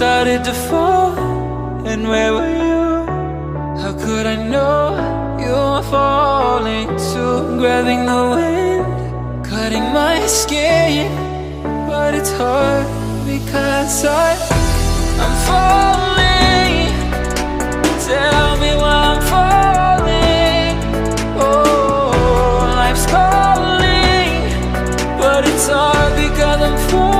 started to fall, and where were you? How could I know you were falling too? Grabbing the wind, cutting my skin, but it's hard because I'm falling. Tell me why I'm falling. Oh, life's calling, but it's hard because I'm falling.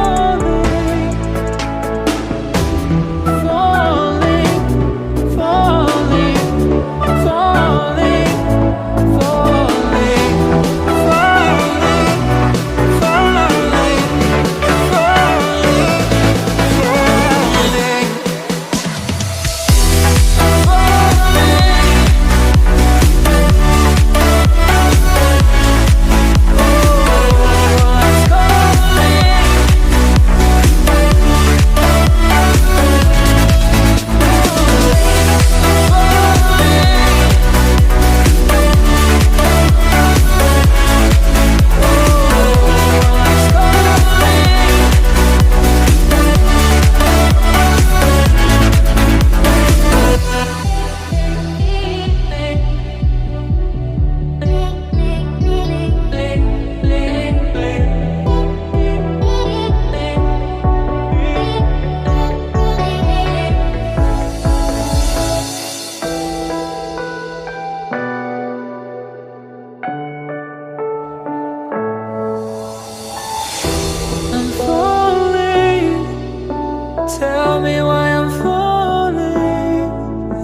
Tell me why I'm falling.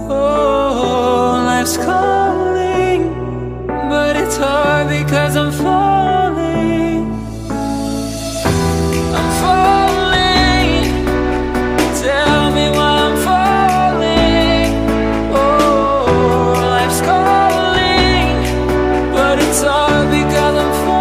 Oh, life's calling, but it's hard because I'm falling. I'm falling. Tell me why I'm falling. Oh, life's calling, but it's hard because I'm falling.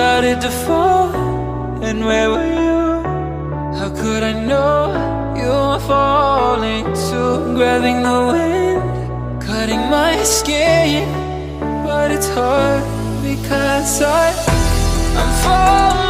Started to fall, and where were you? How could I know you were falling too? Grabbing the wind, cutting my skin, but it's hard because I'm falling.